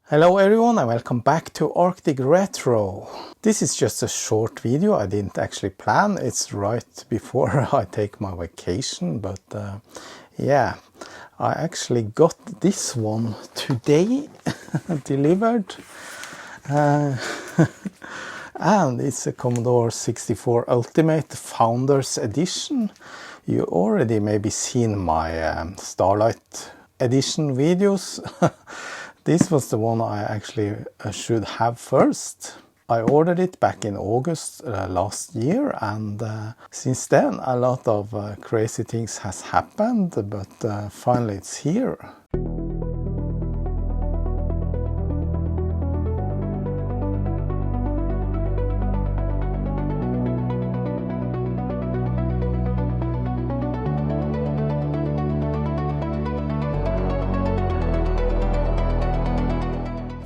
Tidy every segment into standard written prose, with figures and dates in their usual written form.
Hello everyone and welcome back to Arctic Retro. This is just a short video. I didn't actually plan. It's right before I take my vacation, but yeah, I actually got this one today delivered. And it's a Commodore 64 Ultimate Founders Edition. You already maybe seen my Starlight Edition videos. This was the one I actually should have first. I ordered it back in August last year, and since then a lot of crazy things has happened, but finally it's here.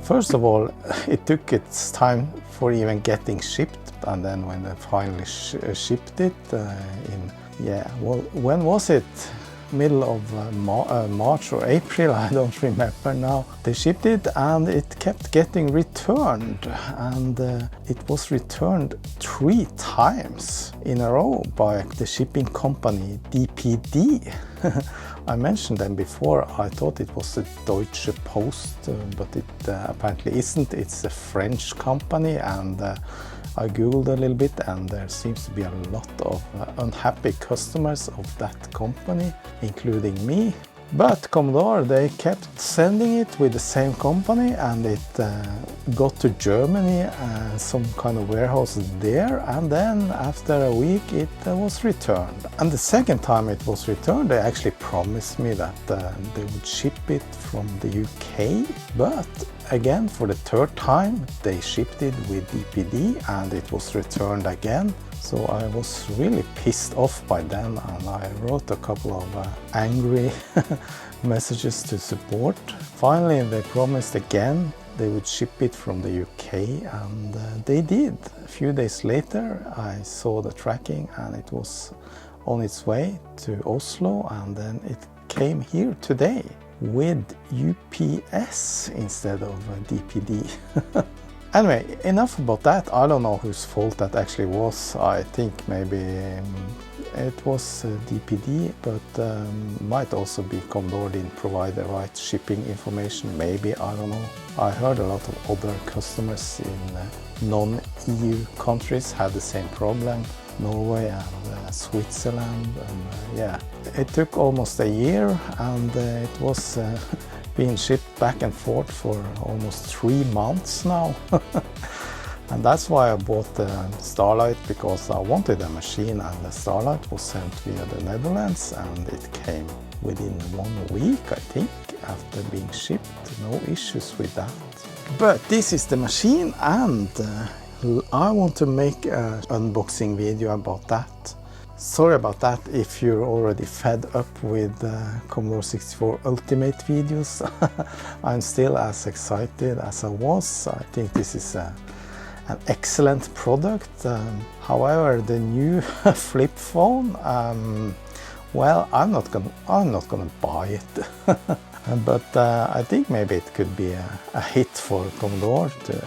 First of all, it took its time for even getting shipped, and then when they finally shipped it when was it? Middle of March or April, I don't remember now. They shipped it and it kept getting returned, and it was returned 3 times in a row by the shipping company DPD. I mentioned them before. I thought it was the Deutsche Post, but it apparently isn't. It's a French company, and I googled a little bit, and there seems to be a lot of unhappy customers of that company, including me. But Commodore, they kept sending it with the same company, and it got to Germany, some kind of warehouse there, and then after a week it was returned. And the second time it was returned, they actually promised me that they would ship it from the UK, but again, for the third time, they shipped it with DPD and it was returned again. So I was really pissed off by them, and I wrote a couple of angry messages to support. Finally, they promised again they would ship it from the UK, and they did. A few days later, I saw the tracking and it was on its way to Oslo, and then it came here today with UPS instead of DPD. Anyway, enough about that. I don't know whose fault that actually was. I think maybe it was DPD, but might also be Commodore didn't provide the right shipping information. Maybe, I don't know. I heard a lot of other customers in non-EU countries had the same problem. Norway and Switzerland, and yeah. It took almost a year, and it was being shipped back and forth for almost 3 months now. And that's why I bought the Starlight, because I wanted a machine, and the Starlight was sent via the Netherlands, and it came within 1 week, I think, after being shipped. No issues with that. But this is the machine, and I want to make an unboxing video about that. Sorry about that if you're already fed up with Commodore 64 Ultimate videos. I'm still as excited as I was. I think this is an excellent product. However, the new flip phone, well, I'm not gonna buy it. But I think maybe it could be a hit for Commodore to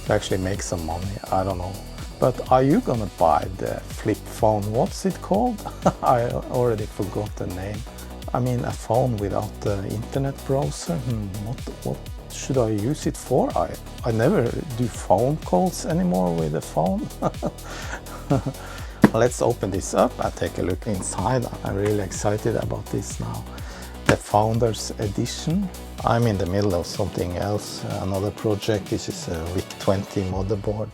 actually make some money. I don't know. But are you gonna buy the flip phone? What's it called? I already forgot the name. I mean, a phone without the internet browser. What should I use it for? I never do phone calls anymore with the phone. Let's open this up and take a look inside. I'm really excited about this now. The Founders Edition. I'm in the middle of something else, another project. This is a VIC-20 motherboard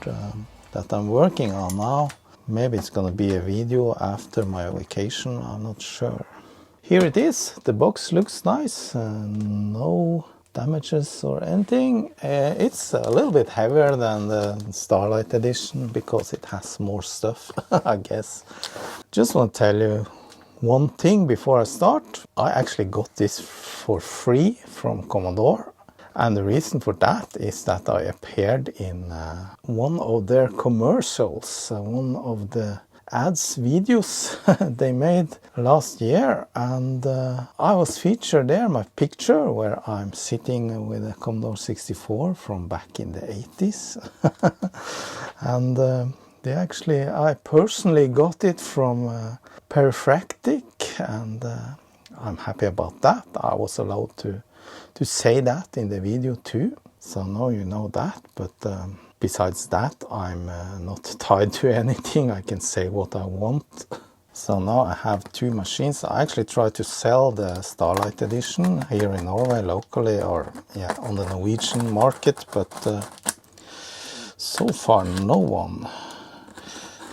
that I'm working on now. Maybe it's gonna be a video after my vacation, I'm not sure. Here it is. The box looks nice, no damages or anything. It's a little bit heavier than the Starlight Edition because it has more stuff, I guess. Just want to tell you one thing before I start. I actually got this for free from Commodore, and the reason for that is that I appeared in one of their commercials, one of the ads videos they made last year, and I was featured there, my picture where I'm sitting with a Commodore 64 from back in the 80s. And I personally got it from Perifractic, and I'm happy about that. I was allowed to say that in the video too, so now you know that. But besides that, I'm not tied to anything. I can say what I want. So now I have two machines. I actually tried to sell the Starlight Edition here in Norway locally, or on the Norwegian market, but so far no one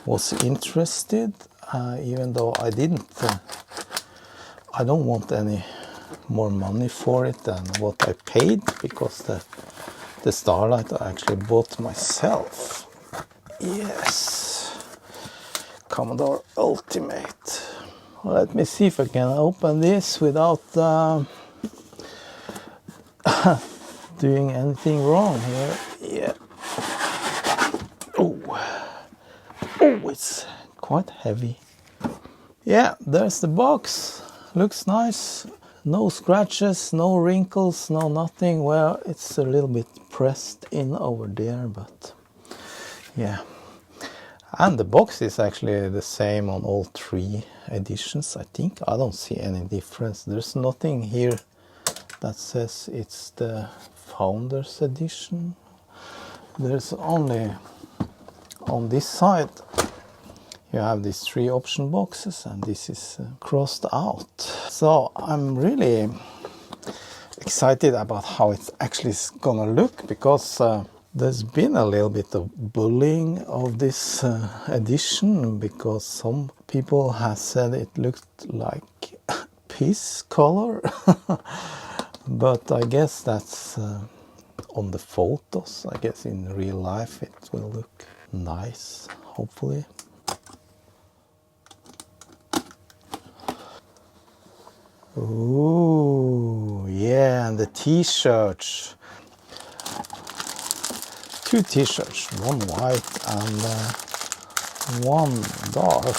was interested, even though I don't want any more money for it than what I paid, because the Starlight I actually bought myself. Yes, Commodore Ultimate. Let me see if I can open this without doing anything wrong here. Yeah. Oh, it's quite heavy. Yeah, there's the box. Looks nice. No scratches, no wrinkles, no nothing. Well, it's a little bit pressed in over there, but yeah. And the box is actually the same on all three editions, I think. I don't see any difference. There's nothing here that says it's the Founders Edition. There's only on this side you have these three option boxes, and this is crossed out. So I'm really excited about how it's actually gonna look, because there's been a little bit of bullying of this edition, because some people have said it looked like piss color. But I guess that's on the photos. I guess in real life it will look nice, hopefully. Ooh, yeah, and the t-shirts. Two t-shirts, one white and one dark.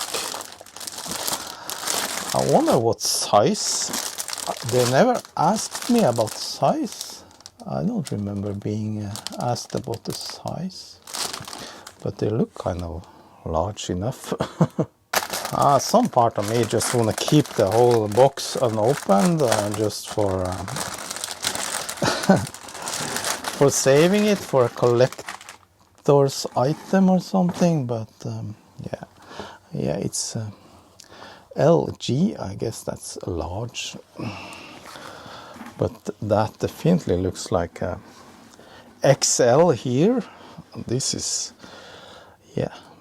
I wonder what size. They never asked me about size. I don't remember being asked about the size, but they look kind of large enough. Some part of me just want to keep the whole box unopened, just for for saving it for a collector's item or something. But yeah, it's LG. I guess that's large, but that definitely looks like a XL here. This is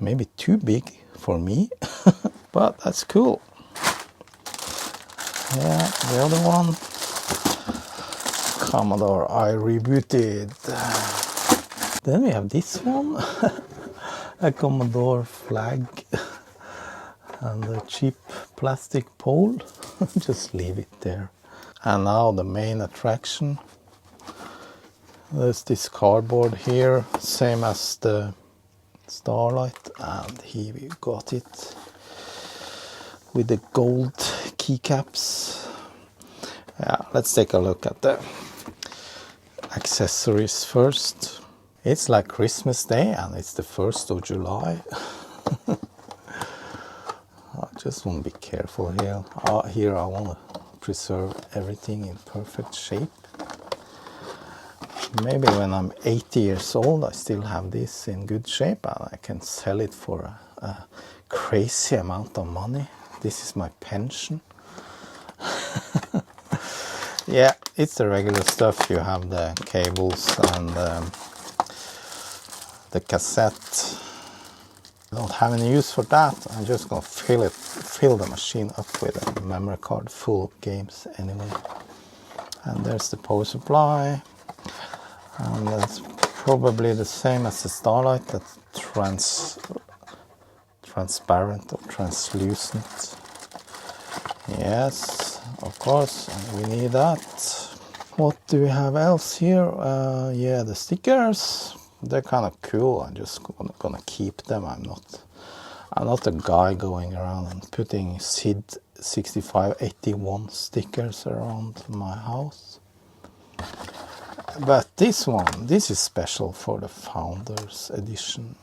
maybe too big for me. But that's cool. Yeah, the other one, Commodore I rebooted. Then we have this one, a Commodore flag and a cheap plastic pole. Just leave it there. And now the main attraction. There's this cardboard here, same as the Starlight, and here we got it with the gold keycaps. Yeah, let's take a look at the accessories first. It's like Christmas Day, and it's the 1st of July. I just want to be careful here. Here I want to preserve everything in perfect shape. Maybe when I'm 80 years old, I still have this in good shape, and I can sell it for a crazy amount of money. This is my pension. Yeah, it's the regular stuff. You have the cables and the cassette. I don't have any use for that. I'm just gonna fill the machine up with a memory card full of games anyway. And there's the power supply. And that's probably the same as the Starlight, that's transparent or translucent. Yes, of course, we need that. What do we have else here? Yeah, the stickers. They're kind of cool. I'm just gonna keep them. I'm not a guy going around and putting SID 6581 stickers around my house. But this one, this is special for the Founders Edition.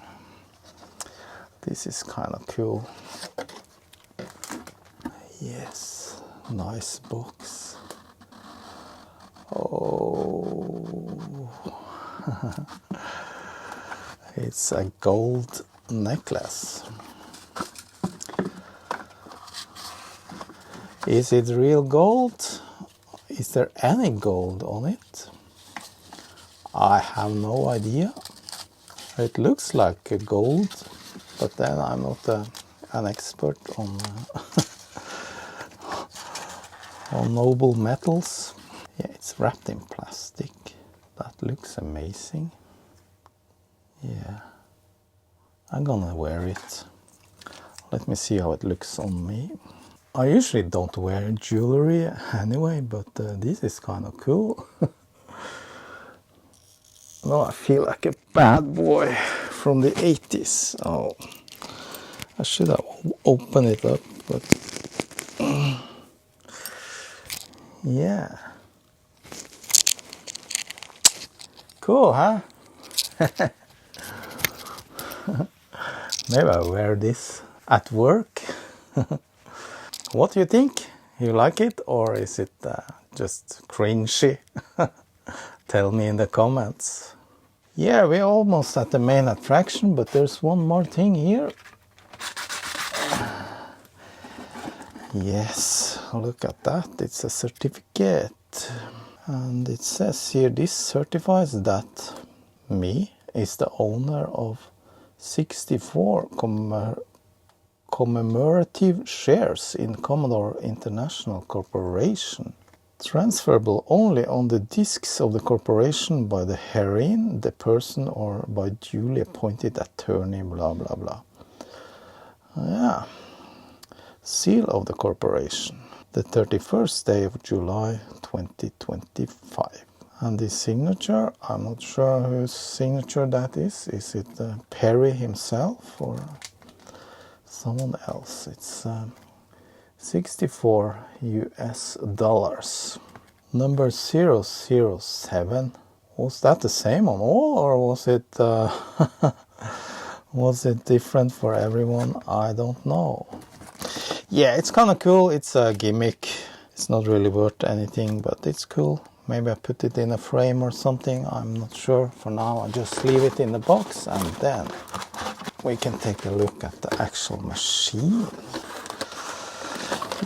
This is kind of cool. Yes, nice box. Oh, it's a gold necklace. Is it real gold? Is there any gold on it? I have no idea. It looks like a gold, but then I'm not an expert on on noble metals. Yeah, it's wrapped in plastic. That looks amazing. Yeah, I'm gonna wear it. Let me see how it looks on me. I usually don't wear jewelry anyway, but this is kind of cool. Now I feel like a bad boy from the 80s. Oh, I should have opened it up, but yeah. Cool, huh? Maybe I'll wear this at work. What do you think? You like it, or is it just cringy? Tell me in the comments. Yeah, we're almost at the main attraction, but there's one more thing here. Yes, look at that. It's a certificate. And it says here, this certifies that me is the owner of 64 commemorative shares in Commodore International Corporation. Transferable only on the discs of the corporation by the herein, the person, or by duly appointed attorney, blah blah blah. Yeah. Seal of the corporation. The 31st day of July 2025. And the signature, I'm not sure whose signature that is. Is it Perry himself or someone else? It's 64 US dollars. Number 007. Was that the same on all, or was it was it different for everyone? I don't know. Yeah, it's kind of cool. It's a gimmick. It's not really worth anything, but it's cool. Maybe I put it in a frame or something. I'm not sure. For now, I just leave it in the box, and then we can take a look at the actual machine.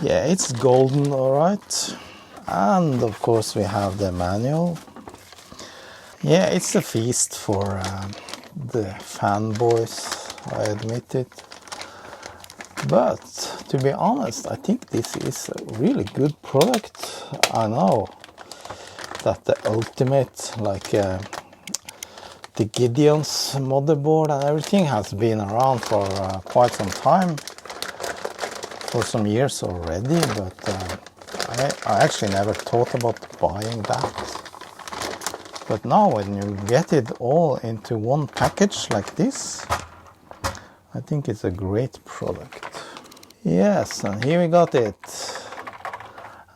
Yeah, it's golden, all right. And of course, we have the manual. Yeah, it's a feast for the fanboys, I admit it. But to be honest, I think this is a really good product. I know that the ultimate, like the Gideon's motherboard and everything, has been around for quite some time, for some years already, but I actually never thought about buying that. But now when you get it all into one package like this, I think it's a great product. Yes, and here we got it.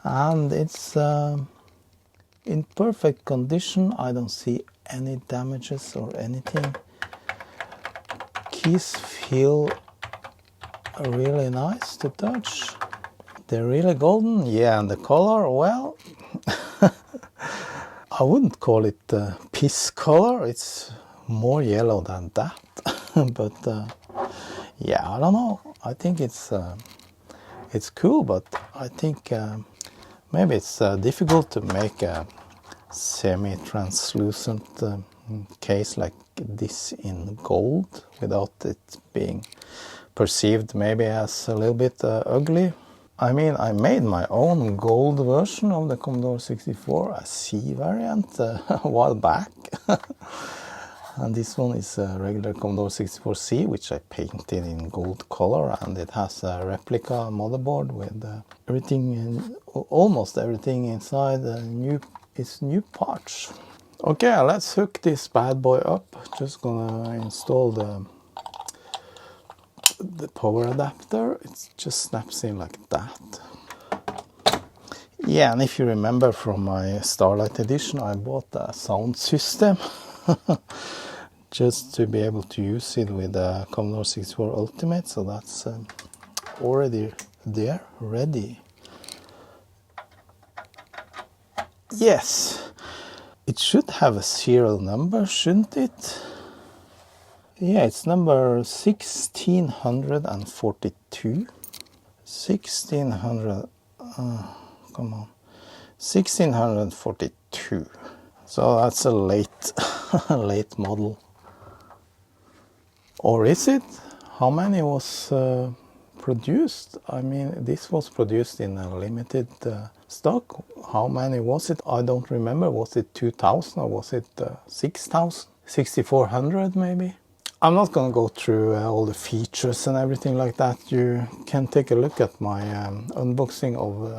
And it's in perfect condition. I don't see any damages or anything. Keys feel really nice to touch. They're really golden. Yeah, and the color, well, I wouldn't call it piss color. It's more yellow than that. But yeah, I don't know. I think it's cool, but I think maybe it's difficult to make a semi-translucent case like this in gold without it being perceived maybe as a little bit ugly. I mean, I made my own gold version of the Commodore 64, a C variant, a while back. And this one is a regular Commodore 64C, which I painted in gold color, and it has a replica motherboard with everything, almost everything inside. It's new parts. Okay, let's hook this bad boy up. Just gonna install the the power adapter. It just snaps in like that. Yeah, and if you remember from my Starlight edition, I bought a sound system just to be able to use it with the Commodore 64 Ultimate, so that's already there, ready. Yes, it should have a serial number, shouldn't it? Yeah, it's number 1642. 1642. So that's a late late model. Or is it? How many was produced? I mean, this was produced in a limited stock. How many was it? I don't remember. Was it 2000 or was it 6000? 6400 maybe? I'm not going to go through all the features and everything like that. You can take a look at my unboxing of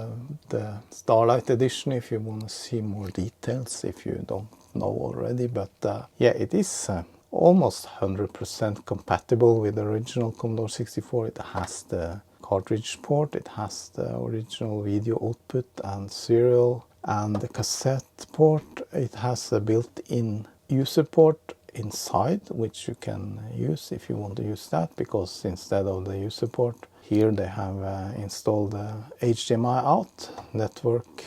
the Starlight edition if you want to see more details, if you don't know already. But yeah, it is almost 100% compatible with the original Commodore 64. It has the cartridge port, it has the original video output and serial, and the cassette port. It has a built-in user port inside, which you can use if you want to use that, because instead of the user port here they have installed the HDMI out network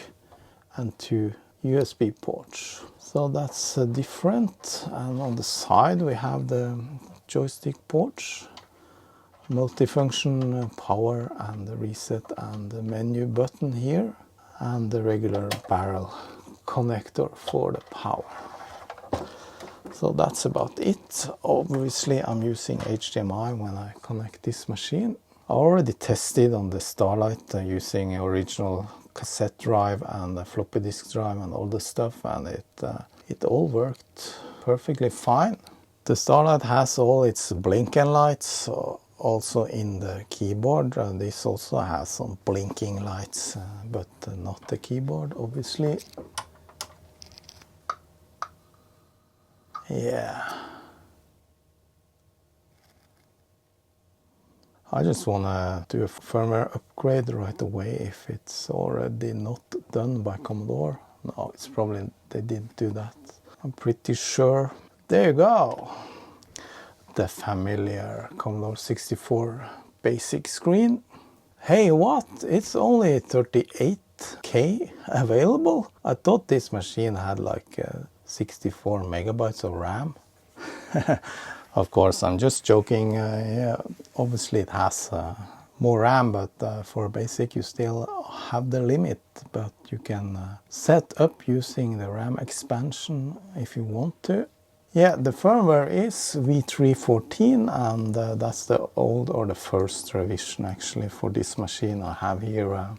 and 2 USB ports. So that's different. And on the side we have the joystick ports, multifunction power and the reset and the menu button here, and the regular barrel connector for the power. So that's about it. Obviously I'm using HDMI when I connect this machine. I already tested on the Starlight using original cassette drive and a floppy disk drive and all the stuff, and it all worked perfectly fine. The Starlight has all its blinking lights also in the keyboard. This also has some blinking lights, but not the keyboard, obviously. Yeah. I just want to do a firmware upgrade right away if it's already not done by Commodore. No, it's probably they didn't do that. I'm pretty sure. There you go. The familiar Commodore 64 basic screen. Hey, what? It's only 38K available? I thought this machine had like 64 megabytes of RAM. Of course, I'm just joking. Yeah, obviously it has more RAM, but for basic you still have the limit. But you can set up using the RAM expansion if you want to. Yeah, the firmware is V314, and that's the old or the first revision actually for this machine. I have here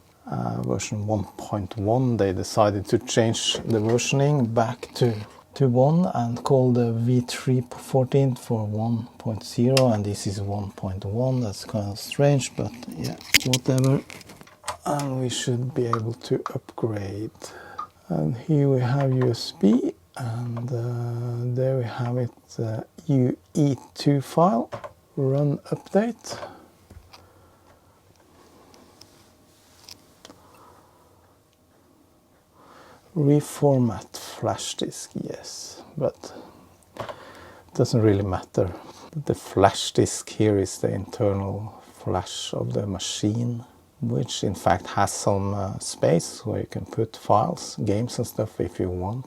version 1.1. They decided to change the versioning back to 1 and call the V314 for 1.0, and this is 1.1. That's kind of strange, but yeah, whatever. And we should be able to upgrade. And here we have USB, and there we have it, UE2 file, run update. Reformat flash disk, yes, but it doesn't really matter. The flash disk here is the internal flash of the machine, which in fact has some space where you can put files, games and stuff if you want.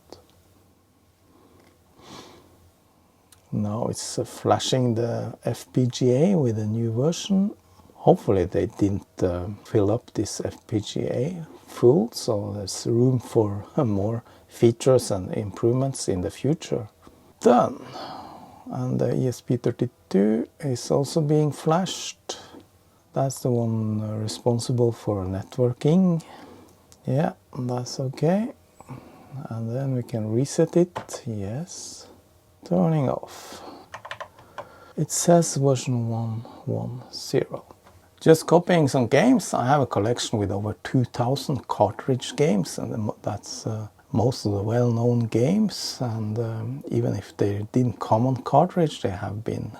Now it's flashing the FPGA with a new version. Hopefully they didn't fill up this FPGA full, so there's room for more features and improvements in the future. Done. And the ESP32 is also being flashed. That's the one responsible for networking. Yeah, that's okay. And then we can reset it. Yes. Turning off. It says version 1.10. Just copying some games. I have a collection with over 2000 cartridge games, and that's most of the well-known games, and even if they didn't come on cartridge, they have been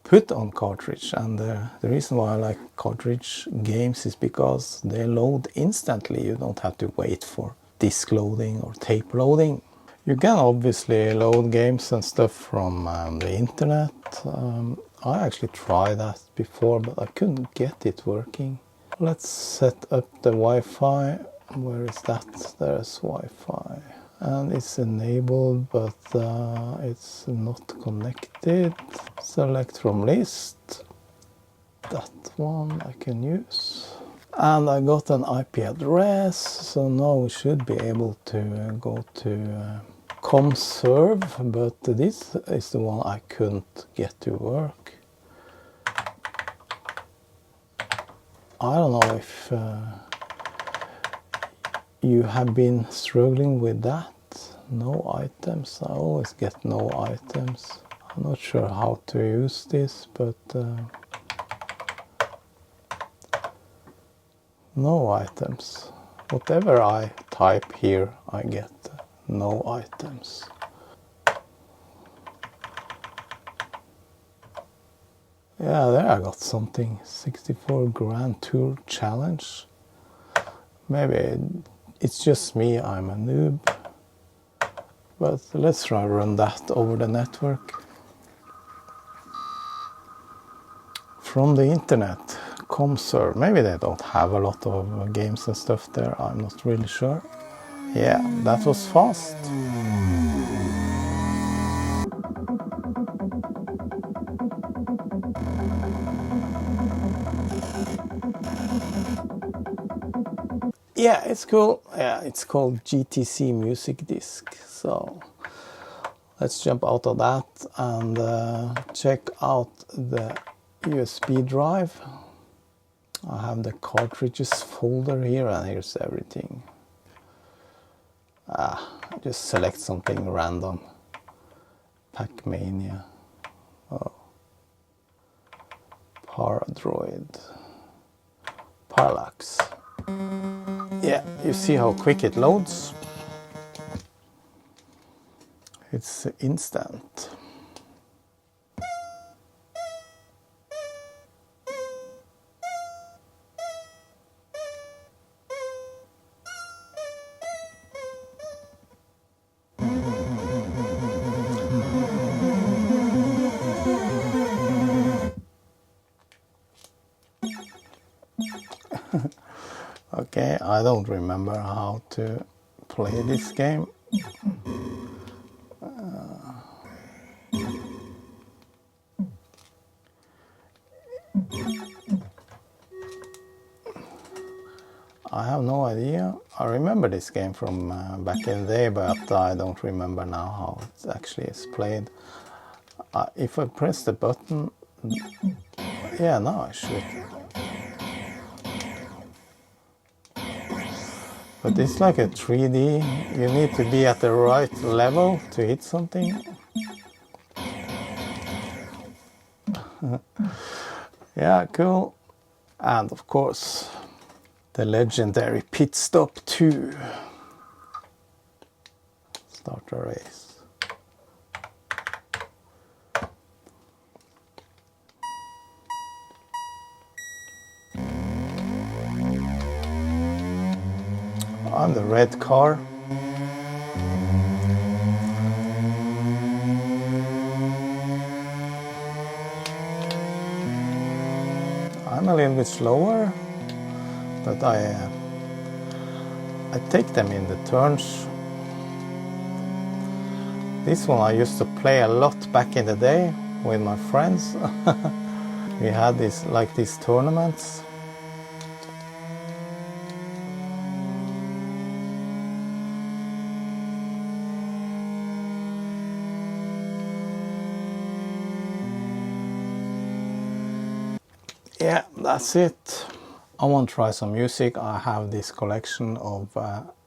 put on cartridge. And the reason why I like cartridge games is because they load instantly. You don't have to wait for disk loading or tape loading. You can obviously load games and stuff from the internet. I actually tried that before, but I couldn't get it working. Let's set up the Wi-Fi. Where is that? There's Wi-Fi. And it's enabled, but it's not connected. Select from list. That one I can use. And I got an IP address, so now we should be able to go to ComServe, but this is the one I couldn't get to work. I don't know if you have been struggling with that. No items. I always get no items. I'm not sure how to use this, but no items. Whatever I type here, I get no items. Yeah, there I got something. 64 Grand Tour Challenge. Maybe it's just me, I'm a noob. But let's try run that over the network. From the internet, ComServe. Maybe they don't have a lot of games and stuff there, I'm not really sure. Yeah, that was fast. Yeah, it's cool. Yeah, it's called GTC Music Disc. So let's jump out of that and check out the USB drive. I have the cartridges folder here, and here's everything. Just select something random. Pac-Mania. Oh. Paradroid. Parallax. Yeah, you see how quick it loads. It's instant. Okay, I don't remember how to play this game. I have no idea. I remember this game from back in the day, but I don't remember now how it actually is played. If I press the button, yeah, now I should. But it's like a 3D. You need to be at the right level to hit something. Yeah, cool. And of course, the legendary Pit Stop 2. Start a race. I'm the red car. I'm a little bit slower, but I take them in the turns. This one I used to play a lot back in the day with my friends. We had these tournaments. Yeah, that's it. I want to try some music. I have this collection of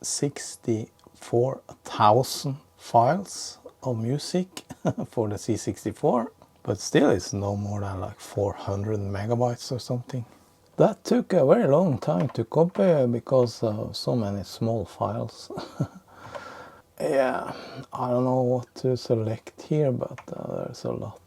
64,000 files of music for the C64, but still it's no more than like 400 megabytes or something. That took a very long time to copy because of so many small files. Yeah, I don't know what to select here, but there's a lot.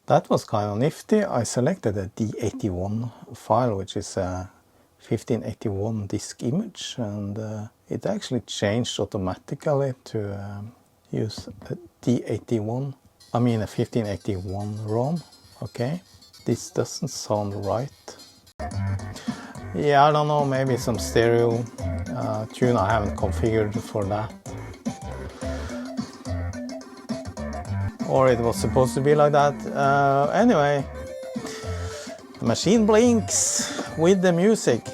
That was kind of nifty. I selected a D81 file, which is a 1581 disk image, and it actually changed automatically to use a D81. I mean a 1581 ROM. Okay, this doesn't sound right. Yeah, I don't know, maybe some stereo tune. I haven't configured for that. Or it was supposed to be like that. Anyway, the machine blinks with the music.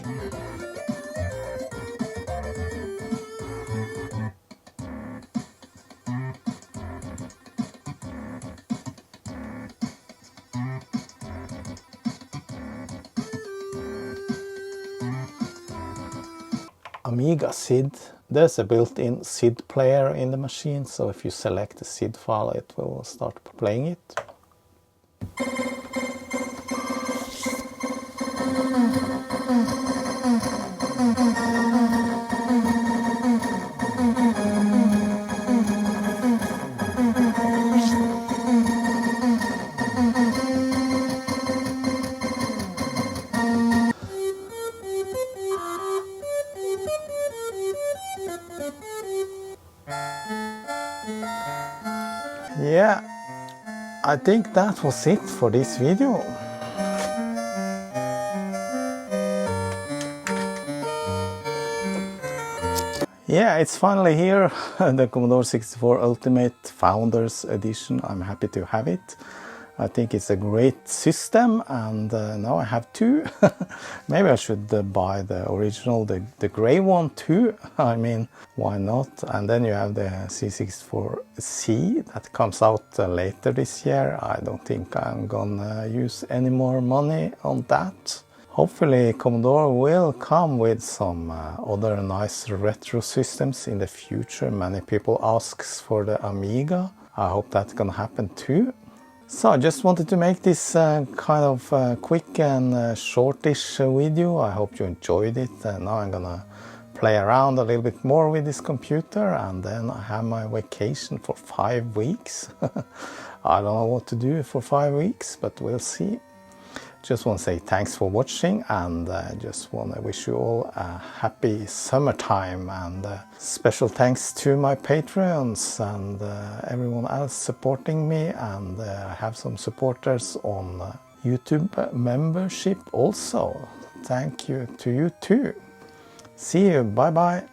Amiga SID. There's a built-in SID player in the machine, so if you select the SID file, it will start playing it. Yeah, I think that was it for this video. Yeah, it's finally here, the Commodore 64 Ultimate Founders Edition. I'm happy to have it. I think it's a great system, and now I have two. Maybe I should buy the original, the gray one too. I mean, why not? And then you have the C64C that comes out later this year. I don't think I'm gonna use any more money on that. Hopefully Commodore will come with some other nice retro systems in the future. Many people ask for the Amiga. I hope that's gonna happen too. So I just wanted to make this kind of quick and shortish video. I hope you enjoyed it. Now I'm gonna play around a little bit more with this computer, and then I have my vacation for 5 weeks. I don't know what to do for 5 weeks, but we'll see. Just want to say thanks for watching, and just want to wish you all a happy summertime, and special thanks to my Patreons and everyone else supporting me, and I have some supporters on YouTube membership also. Thank you to you too. See you, bye bye.